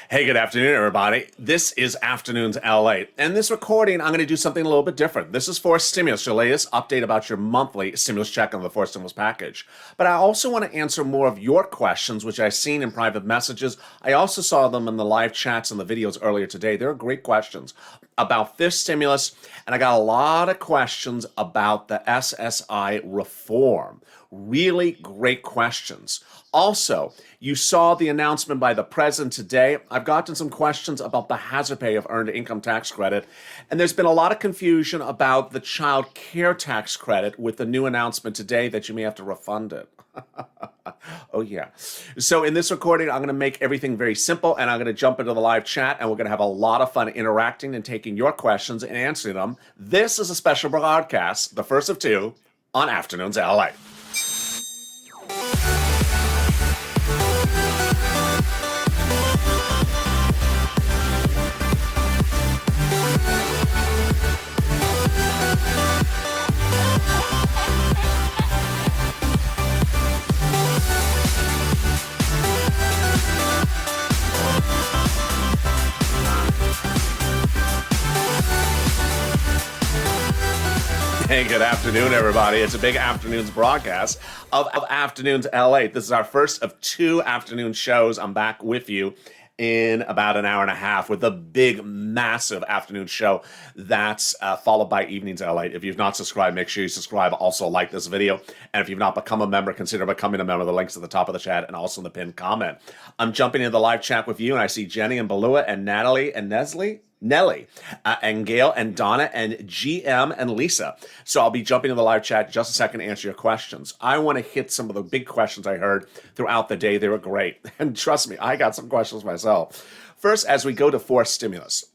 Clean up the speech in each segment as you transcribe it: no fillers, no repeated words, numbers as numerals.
Hey, good afternoon, everybody. This is Afternoons LA. And this recording, I'm going to do something a little bit different. This is for stimulus, your latest update about your monthly stimulus check on the fourth stimulus package. But I also want to answer more of your questions, which I've seen in private messages. I also saw them in the live chats and the videos earlier today. They're great questions about fifth stimulus. And I got a lot of questions about the SSI reform. Really great questions. Also, you saw the announcement by the president today. I've gotten some questions about the hazard pay of earned income tax credit, and there's been a lot of confusion about the child care tax credit with the new announcement today that you may have to refund it. Oh, yeah. So in this recording, I'm going to make everything very simple, and I'm going to jump into the live chat, and we're going to have a lot of fun interacting and taking your questions and answering them. This is a special broadcast, the first of two, on Afternoons LA. Hey, good afternoon, everybody. It's a big afternoons broadcast of Afternoons LA. This is our first of two afternoon shows. I'm back with you in about an hour and a half with a big, massive afternoon show that's followed by Evenings LA. If you've not subscribed, make sure you subscribe. Also, like this video. And if you've not become a member, consider becoming a member. The link's at the top of the chat and also in the pinned comment. I'm jumping into the live chat with you, and I see Jenny and Balua and Natalie and Nelly, and Gail and Donna and GM and Lisa. So I'll be jumping in the live chat in just a second to answer your questions. I want to hit some of the big questions I heard throughout the day. They were great. And trust me, I got some questions myself. First, as we go to fourth stimulus,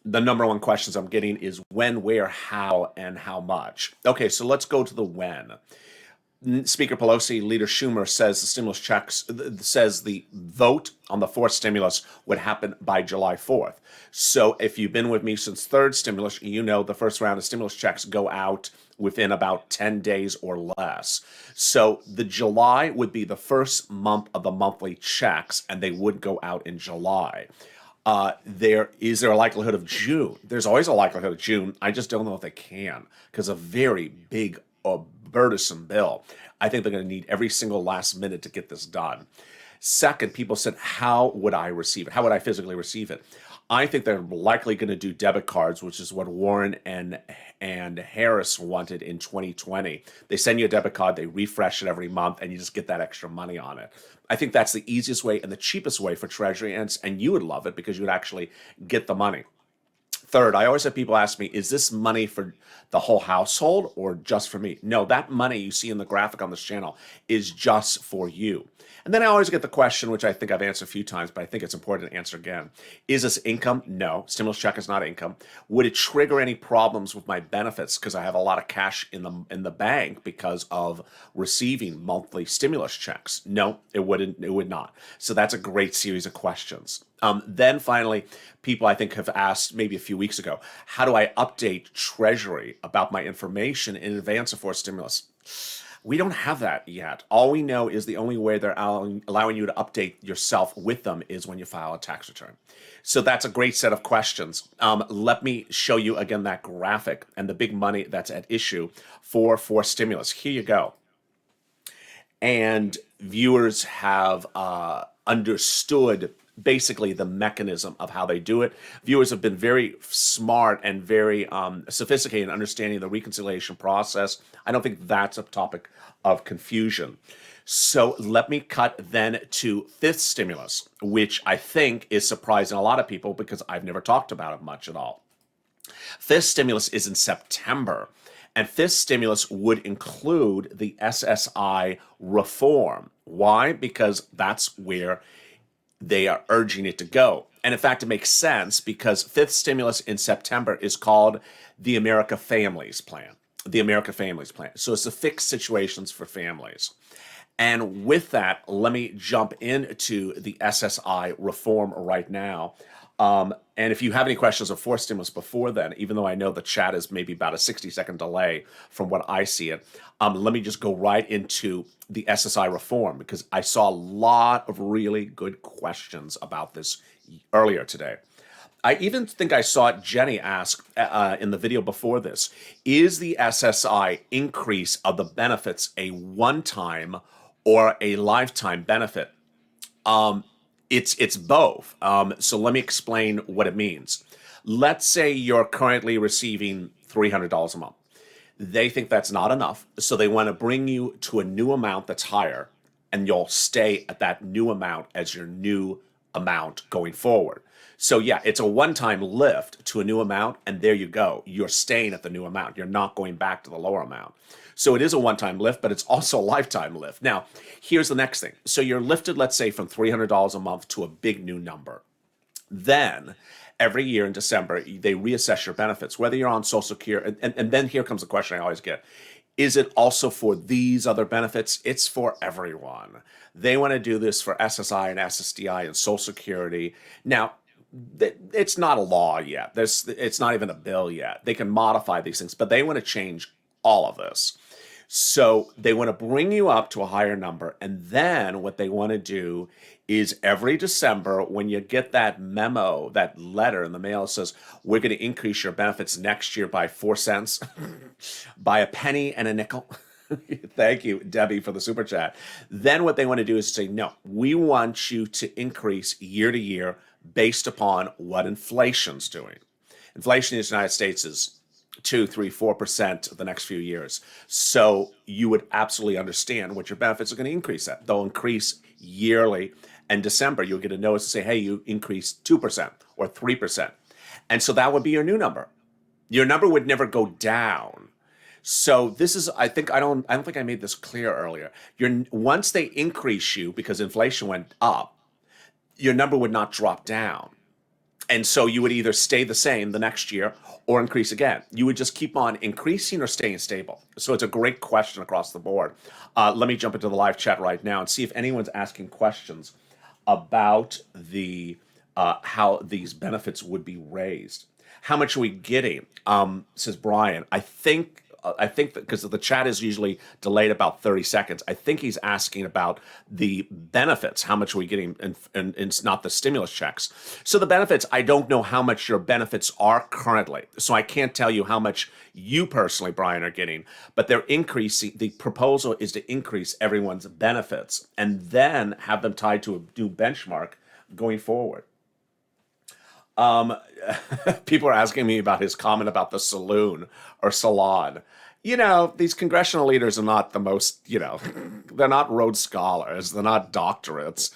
the number one questions I'm getting is when, where, how, and how much. Okay, so let's go to the when. Speaker Pelosi, Leader Schumer says the stimulus checks, says the vote on the fourth stimulus would happen by July 4th. So if you've been with me since third stimulus, you know the first round of stimulus checks go out within about 10 days or less. So the July would be the first month of the monthly checks, and they would go out in July. Is there a likelihood of June? There's always a likelihood of June. I just don't know if they can, because a very big, burdensome bill. I think they're going to need every single last minute to get this done. Second, people said, how would I receive it? How would I physically receive it? I think they're likely going to do debit cards, which is what Warren and Harris wanted in 2020. They send you a debit card, they refresh it every month, and you just get that extra money on it. I think that's the easiest way and the cheapest way for Treasury, and you would love it because you would actually get the money. Third, I always have people ask me, is this money for the whole household or just for me? No, that money you see in the graphic on this channel is just for you. And then I always get the question, which I think I've answered a few times, but I think it's important to answer again. Is this income? No. Stimulus check is not income. Would it trigger any problems with my benefits because I have a lot of cash in the bank because of receiving monthly stimulus checks? No, it wouldn't. It would not. So that's a great series of questions. Then finally, people I think have asked maybe a few weeks ago, how do I update Treasury about my information in advance of fourth stimulus? We don't have that yet. All we know is the only way they're allowing you to update yourself with them is when you file a tax return. So that's a great set of questions. Let me show you again that graphic and the big money that's at issue for stimulus. Here you go. And viewers have understood basically the mechanism of how they do it. Viewers have been very smart and very sophisticated in understanding the reconciliation process. I don't think that's a topic of confusion. So let me cut then to fifth stimulus, which I think is surprising a lot of people because I've never talked about it much at all. Fifth stimulus is in September, and fifth stimulus would include the SSI reform. Why? Because that's where they are urging it to go. And in fact, it makes sense because fifth stimulus in September is called the America Families Plan. The America Families Plan. So it's the fixed situations for families. And with that, let me jump into the SSI reform right now. And if you have any questions of forced stimulus before then, even though I know the chat is maybe about a 60-second delay from what I see it, let me just go right into the SSI reform because I saw a lot of really good questions about this earlier today. I even think I saw Jenny ask in the video before this, is the SSI increase of the benefits a one-time or a lifetime benefit? It's both. So let me explain what it means. Let's say you're currently receiving $300 a month. They think that's not enough, so they want to bring you to a new amount that's higher, and you'll stay at that new amount as your new amount going forward. So yeah, it's a one-time lift to a new amount, and there you go. You're staying at the new amount. You're not going back to the lower amount. So it is a one-time lift, but it's also a lifetime lift. Now, here's the next thing. So you're lifted, let's say, from $300 a month to a big new number. Then every year in December, they reassess your benefits, whether you're on Social Security. And then here comes the question I always get. Is it also for these other benefits? It's for everyone. They want to do this for SSI and SSDI and Social Security. Now, it's not a law yet. It's not even a bill yet. They can modify these things, but they want to change all of this. So they want to bring you up to a higher number. And then what they want to do is every December, when you get that memo, that letter in the mail that says, we're going to increase your benefits next year by 4 cents, by a penny and a nickel. Thank you, Debbie, for the super chat. Then what they want to do is say, no, we want you to increase year to year based upon what inflation's doing. Inflation in the United States is 2, 3, 4% the next few years. So you would absolutely understand what your benefits are going to increase at. They'll increase yearly. And December, you'll get a notice to say, hey, you increased 2% or 3%. And so that would be your new number. Your number would never go down. So this is, I don't think I made this clear earlier. Once they increase you because inflation went up, your number would not drop down. And so you would either stay the same the next year or increase again. You would just keep on increasing or staying stable. So it's a great question across the board. Let me jump into the live chat right now and see if anyone's asking questions about the how these benefits would be raised. How much are we getting? Says Brian. I think that because the chat is usually delayed about 30 seconds, I think he's asking about the benefits. How much are we getting? And it's not the stimulus checks. So the benefits, I don't know how much your benefits are currently. So I can't tell you how much you personally, Brian, are getting. But they're increasing. The proposal is to increase everyone's benefits and then have them tied to a new benchmark going forward. People are asking me about his comment about the saloon or salon. You know, these congressional leaders are not the most, they're not Rhodes Scholars. They're not doctorates.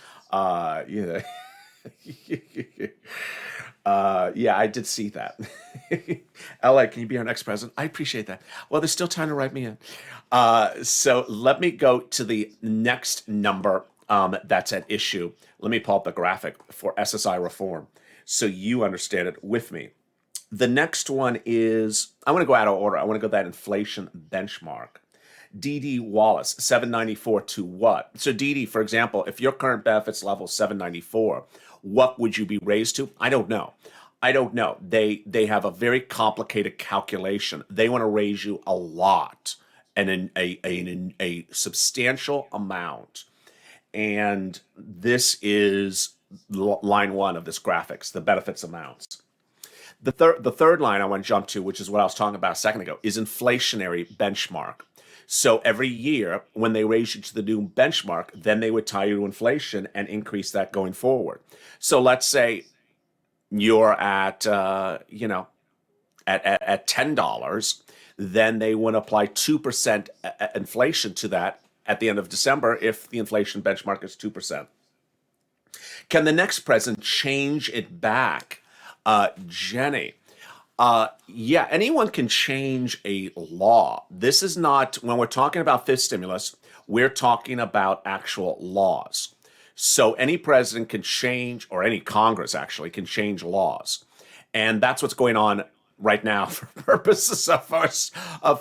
Yeah, I did see that. LA, can you be our next president? I appreciate that. Well, they're still trying to write me in. So let me go to the next number that's at issue. Let me pull up the graphic for SSI reform so you understand it with me. The next one is, I want to go out of order. I want to go that inflation benchmark. DD Wallace, 794 to what? So DD, for example, if your current benefits level is 794, what would you be raised to? I don't know. They have a very complicated calculation. They want to raise you a lot and in a substantial amount. And this is line 1 of this graphics, the benefits amounts. The third line I want to jump to, which is what I was talking about a second ago, is inflationary benchmark. So every year when they raise you to the new benchmark, then they would tie you to inflation and increase that going forward. So let's say you're at at $10, then they want to apply 2% inflation to that at the end of December if the inflation benchmark is 2%. Can the next president change it back? Jenny, yeah, anyone can change a law. This is not, when we're talking about fifth stimulus, we're talking about actual laws. So any president can change, or any Congress actually can change laws. And that's what's going on right now for purposes of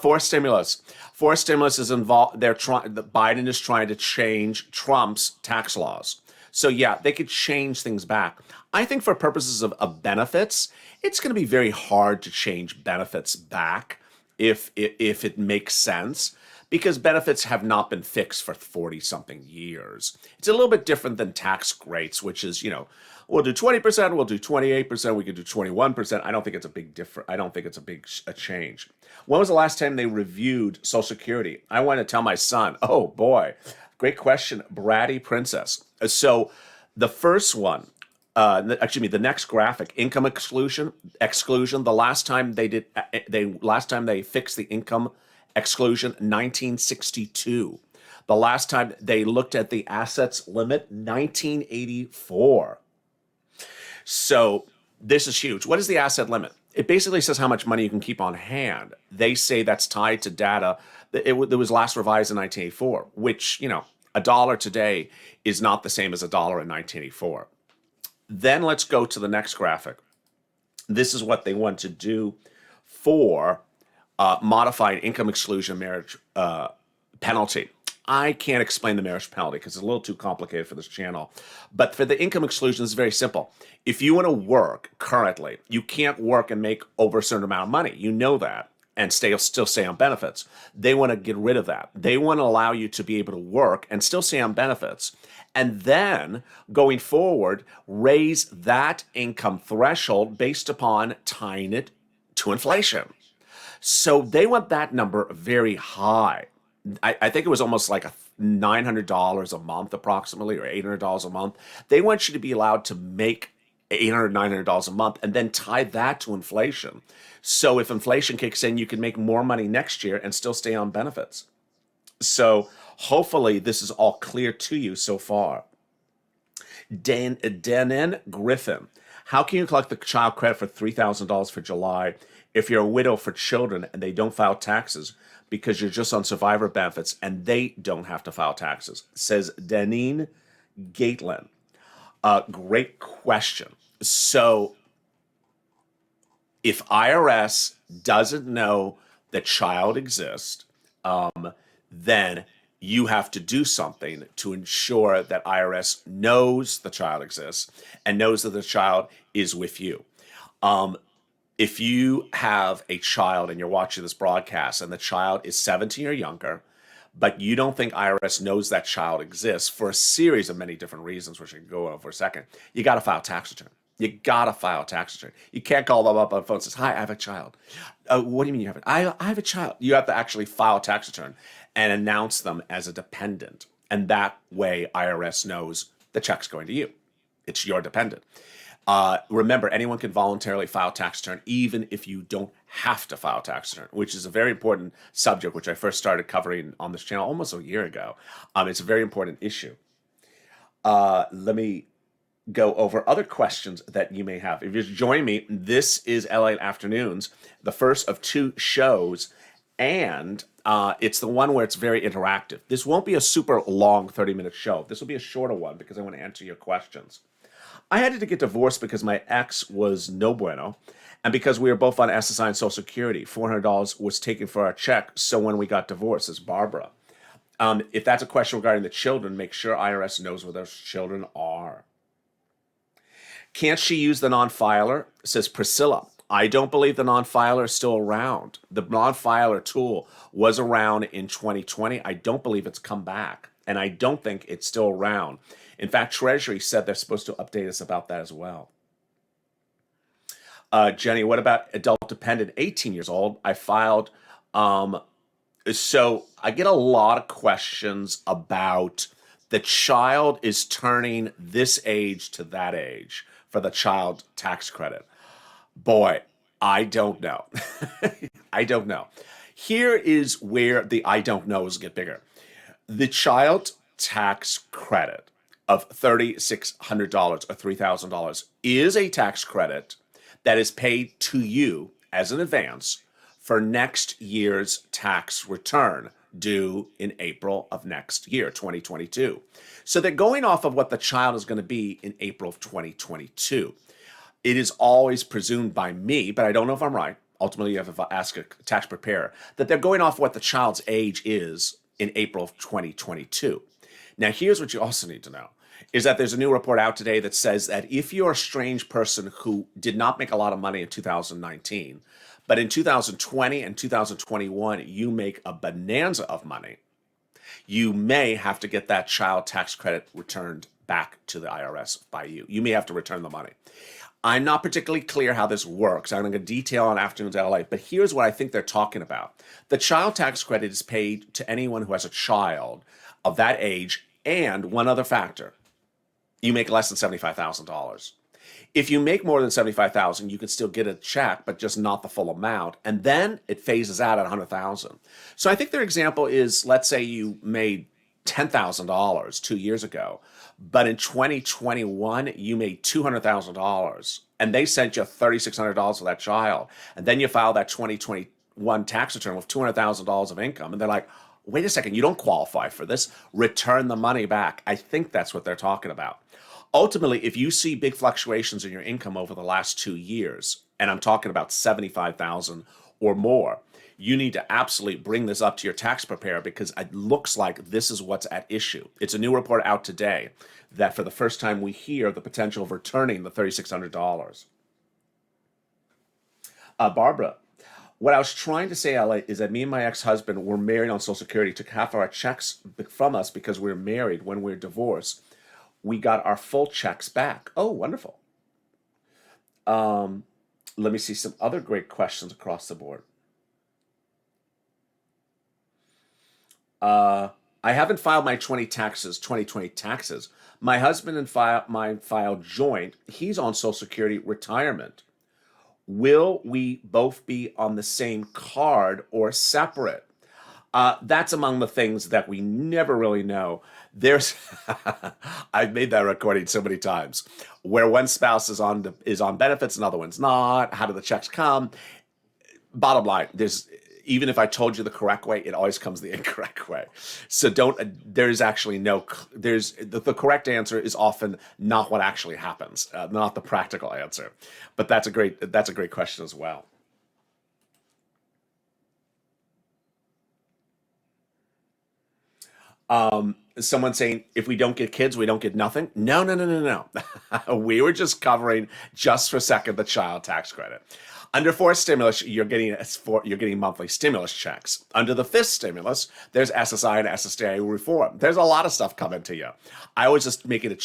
forced stimulus. Forced stimulus is involved. Biden is trying to change Trump's tax laws. So yeah, they could change things back. I think for purposes of benefits, it's going to be very hard to change benefits back if it makes sense because benefits have not been fixed for 40 something years. It's a little bit different than tax rates, which is, we'll do 20%, we'll do 28%, we could do 21%. I don't think it's a big difference. I don't think it's a change. When was the last time they reviewed Social Security? I want to tell my son, oh boy, great question, Bratty Princess. So the first one, the next graphic, income exclusion. The last time they fixed the income exclusion, 1962. The last time they looked at the assets limit, 1984. So this is huge. What is the asset limit? It basically says how much money you can keep on hand. They say that's tied to data. It was last revised in 1984, which, a dollar today is not the same as a dollar in 1984. Then let's go to the next graphic. This is what they want to do for modified income exclusion marriage penalty. I can't explain the marriage penalty because it's a little too complicated for this channel. But for the income exclusion, it's very simple. If you want to work currently, you can't work and make over a certain amount of money. You know that. And still stay on benefits. They want to get rid of that. They want to allow you to be able to work and still stay on benefits. And then, going forward, raise that income threshold based upon tying it to inflation. So they want that number very high. I think it was almost like $900 a month approximately, or $800 a month. They want you to be allowed to make $800, $900 a month and then tie that to inflation. So if inflation kicks in, you can make more money next year and still stay on benefits. So hopefully this is all clear to you so far. Danin Griffin, how can you collect the child credit for $3,000 for July if you're a widow for children and they don't file taxes because you're just on survivor benefits and they don't have to file taxes? Says Danine Gatelin. Great question. So if IRS doesn't know the child exists, then you have to do something to ensure that IRS knows the child exists and knows that the child is with you. If you have a child and you're watching this broadcast and the child is 17 or younger, but you don't think IRS knows that child exists for a series of many different reasons, which I can go over for a second, you got to file tax return. You got to file a tax return. You can't call them up on the phone and say, hi, I have a child. What do you mean you have it? I have a child. You have to actually file a tax return and announce them as a dependent. And that way IRS knows the check's going to you. It's your dependent. Remember, anyone can voluntarily file tax return even if you don't have to file tax return, which is a very important subject, which I first started covering on this channel almost a year ago. It's a very important issue. Let me go over other questions that you may have. If you're joining me, this is LA Afternoons, the first of two shows, and it's the one where it's very interactive. This won't be a super long 30-minute show. This will be a shorter one because I want to answer your questions. I had to get divorced because my ex was no bueno, and because we were both on SSI and Social Security. $400 was taken for our check, so when we got divorced, it's Barbara. If that's a question regarding the children, make sure IRS knows where those children are. Can't she use the non-filer? Says Priscilla. I don't believe the non-filer is still around. The non-filer tool was around in 2020. I don't believe it's come back, and I don't think it's still around. In fact, Treasury said they're supposed to update us about that as well. Jenny, what about adult dependent, 18 years old? I filed. So I get a lot of questions about the child is turning this age to that age for the child tax credit. Boy, I don't know. I don't know. Here is where the I don't knows get bigger. The child tax credit of $3,600 or $3,000 is a tax credit that is paid to you as an advance for next year's tax return due in April of next year, 2022. So they're going off of what the child is going to be in April of 2022. It is always presumed by me, but I don't know if I'm right. Ultimately, you have to ask a tax preparer, that they're going off what the child's age is in April of 2022. Now, here's what you also need to know. is that there's a new report out today that says that if you're a strange person who did not make a lot of money in 2019, but in 2020 and 2021, you make a bonanza of money, you may have to get that child tax credit returned back to the IRS by you. You may have to return the money. I'm not particularly clear how this works. I'm going to detail on Afternoons LA, but here's what I think they're talking about. The child tax credit is paid to anyone who has a child of that age, and one other factor. You make less than $75,000. If you make more than $75,000, you can still get a check, but just not the full amount. And then it phases out at $100,000. So I think their example is, let's say you made $10,000 2 years ago, but in 2021, you made $200,000 and they sent you $3,600 for that child. And then you file that 2021 tax return with $200,000 of income. And they're like, wait a second, you don't qualify for this. Return the money back. I think that's what they're talking about. Ultimately, if you see big fluctuations in your income over the last 2 years, and I'm talking about $75,000 or more, you need to absolutely bring this up to your tax preparer because it looks like this is what's at issue. It's a new report out today that for the first time we hear the potential of returning the $3,600. Barbara, what I was trying to say, LA, is that me and my ex-husband were married on Social Security, took half of our checks from us because we were married. When we were divorced, we got our full checks back. Oh, wonderful. Let me see some other great questions across the board. I haven't filed my 2020 taxes. My husband and mine filed joint. He's on Social Security retirement. Will we both be on the same card or separate? That's among the things that we never really know. There's, I've made that recording so many times, where one spouse is on benefits, another one's not. How do the checks come? Bottom line, even if I told you the correct way, it always comes the incorrect way. So there's actually the correct answer is often not what actually happens, not the practical answer. But that's a great question as well. Someone saying, if we don't get kids, we don't get nothing. No, no, no, no, no. We were just covering, just for a second, the child tax credit. Under fourth stimulus, you're getting monthly stimulus checks. Under the fifth stimulus, there's SSI and SSDI reform. There's a lot of stuff coming to you. I was just taking a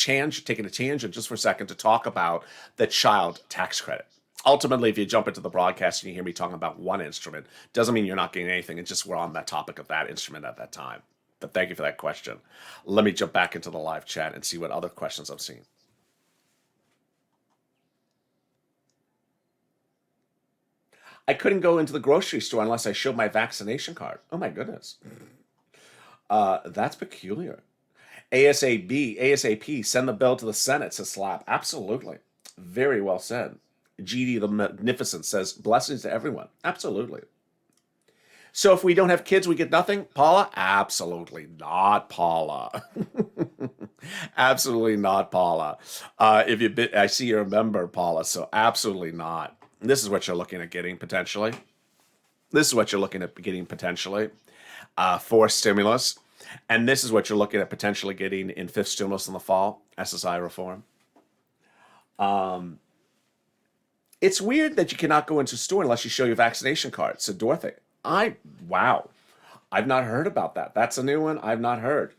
tangent just for a second to talk about the child tax credit. Ultimately, if you jump into the broadcast and you hear me talking about one instrument, doesn't mean you're not getting anything. It's just we're on that topic of that instrument at that time. But thank you for that question. Let me jump back into the live chat and see what other questions I've seen. I couldn't go into the grocery store unless I showed my vaccination card. Oh my goodness. That's peculiar. ASAP, send the bill to the Senate, says Slap. Absolutely. Very well said. GD the Magnificent says, blessings to everyone. Absolutely. So if we don't have kids, we get nothing? Paula? Absolutely not, Paula. Absolutely not, Paula. I see you're a member, Paula, so absolutely not. This is what you're looking at getting potentially. Fourth stimulus. And this is what you're looking at potentially getting in fifth stimulus in the fall, SSI reform. It's weird that you cannot go into a store unless you show your vaccination card. So Dorothy, wow. I've not heard about that. That's a new one I've not heard.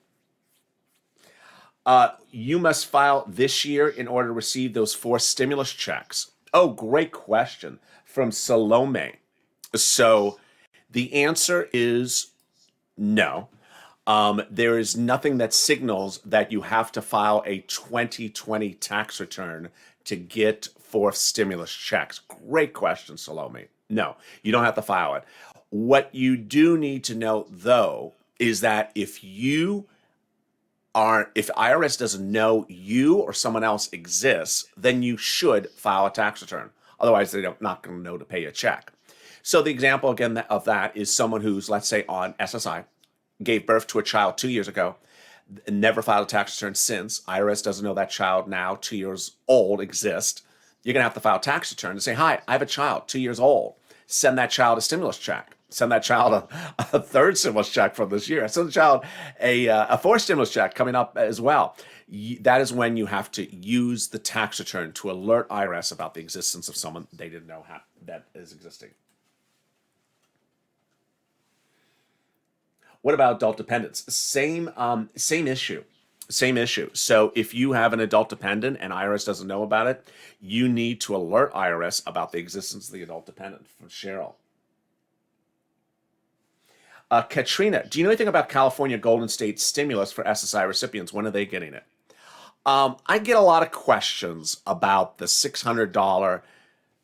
You must file this year in order to receive those 4 stimulus checks. Oh, great question from Salome. So the answer is no. There is nothing that signals that you have to file a 2020 tax return to get 4th stimulus checks. Great question, Salome. No, you don't have to file it. What you do need to know, though, is that if IRS doesn't know you or someone else exists, then you should file a tax return. Otherwise, they're not going to know to pay you a check. So the example, again, of that is someone who's, let's say, on SSI, gave birth to a child 2 years ago, never filed a tax return since. IRS doesn't know that child now, 2 years old, exists. You're going to have to file a tax return and say, hi, I have a child, 2 years old. Send that child a stimulus check. Send that child a 3rd stimulus check from this year. Send the child a 4th stimulus check coming up as well. that is when you have to use the tax return to alert IRS about the existence of someone they didn't know that is existing. What about adult dependents? Same issue. Same issue. So if you have an adult dependent and IRS doesn't know about it, you need to alert IRS about the existence of the adult dependent. From Cheryl. Katrina, do you know anything about California Golden State stimulus for SSI recipients? When are they getting it? I get a lot of questions about the $600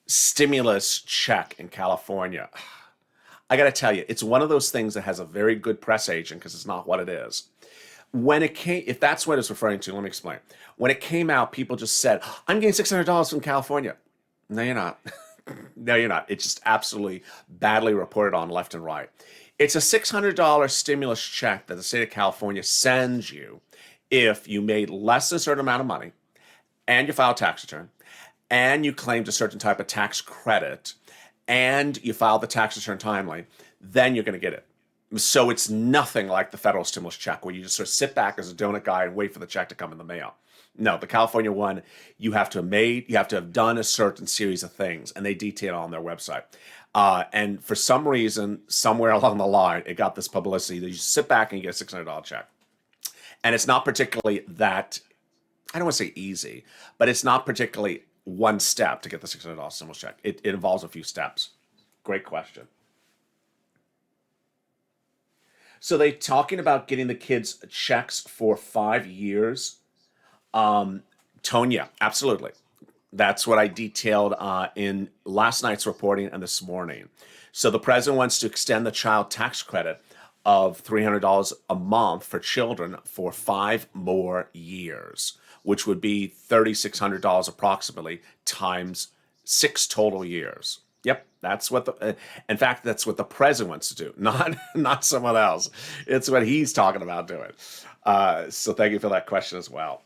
stimulus check in California. I got to tell you, it's one of those things that has a very good press agent because it's not what it is. When it came, if that's what it's referring to, let me explain. When it came out, people just said, I'm getting $600 from California. No, you're not. No, you're not. It's just absolutely badly reported on left and right. It's a $600 stimulus check that the state of California sends you if you made less than a certain amount of money and you filed a tax return and you claimed a certain type of tax credit and you filed the tax return timely, then you're going to get it. So it's nothing like the federal stimulus check where you just sort of sit back as a donut guy and wait for the check to come in the mail. No, the California one, you have to have done a certain series of things, and they detail on their website. And for some reason, somewhere along the line, it got this publicity that you sit back and you get a $600 check. And it's not particularly that, I don't want to say easy, but it's not particularly one step to get the $600 stimulus check. It involves a few steps. Great question. So they talking about getting the kids checks for 5 years. Tonya, absolutely. That's what I detailed in last night's reporting and this morning. So the president wants to extend the child tax credit of $300 a month for children for 5 more years, which would be $3,600 approximately times 6 total years. Yep, that's what in fact, that's what the president wants to do, not someone else. It's what he's talking about doing. So thank you for that question as well.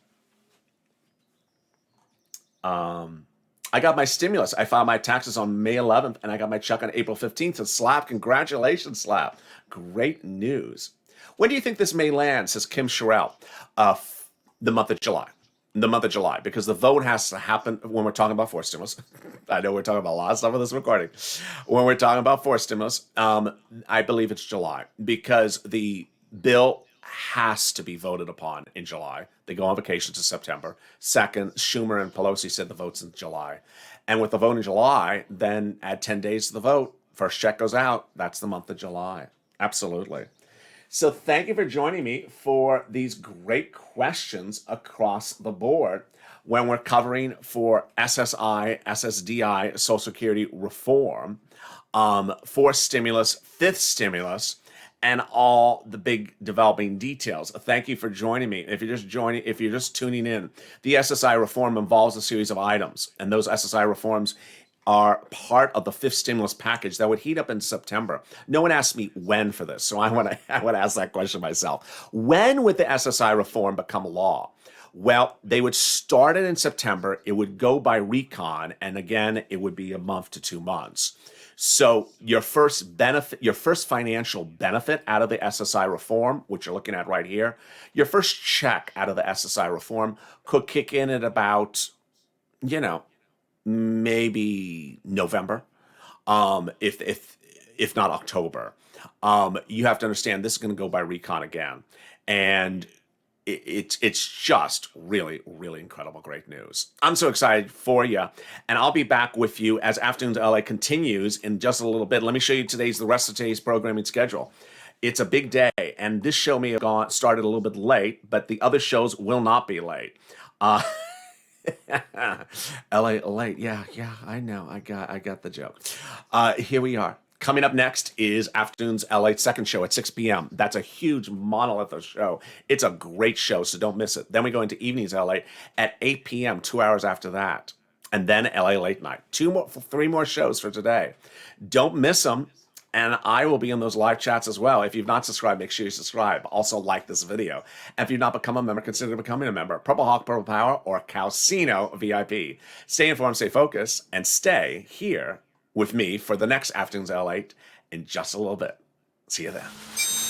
I got my stimulus. I filed my taxes on May 11th, and I got my check on April 15th. So Slap, congratulations, Slap. Great news. When do you think this may land, says Kim Sherrill? The month of July. The month of July, because the vote has to happen when we're talking about forced stimulus. I know we're talking about a lot of stuff in this recording. When we're talking about forced stimulus, I believe it's July, because the bill has to be voted upon in July. They go on vacation to September. Second, Schumer and Pelosi said the vote's in July. And with the vote in July, then add 10 days to the vote. First check goes out. That's the month of July. Absolutely. So thank you for joining me for these great questions across the board when we're covering for SSI, SSDI, Social Security reform, fourth stimulus, fifth stimulus, and all the big developing details. Thank you for joining me. If you're just tuning in, the SSI reform involves a series of items, and those SSI reforms are part of the fifth stimulus package that would heat up in September. No one asked me when for this, so I want to ask that question myself. When would the SSI reform become law? Well, they would start it in September. It would go by recon, and again, it would be a month to 2 months. So your first financial benefit out of the SSI reform, which you're looking at right here, your first check out of the SSI reform could kick in at about, maybe November, if not October. You have to understand this is going to go by recon again, and it's just really, really incredible, great news. I'm so excited for you, and I'll be back with you as Afternoons LA continues in just a little bit. Let me show you the rest of today's programming schedule. It's a big day, and this show may have started a little bit late, but the other shows will not be late. LA late, yeah, I know, I got the joke. Here we are. Coming up next is Afternoons LA second show at 6 p.m. That's a huge monolith of show. It's a great show, so don't miss it. Then we go into Evenings LA at 8 p.m., 2 hours after that. And then LA Late Night. 3 more shows for today. Don't miss them. And I will be in those live chats as well. If you've not subscribed, make sure you subscribe. Also like this video. And if you've not become a member, consider becoming a member. Purple Hawk, Purple Power, or Calcino VIP. Stay informed, stay focused, and stay here with me for the next Afternoons L8 in just a little bit. See you then.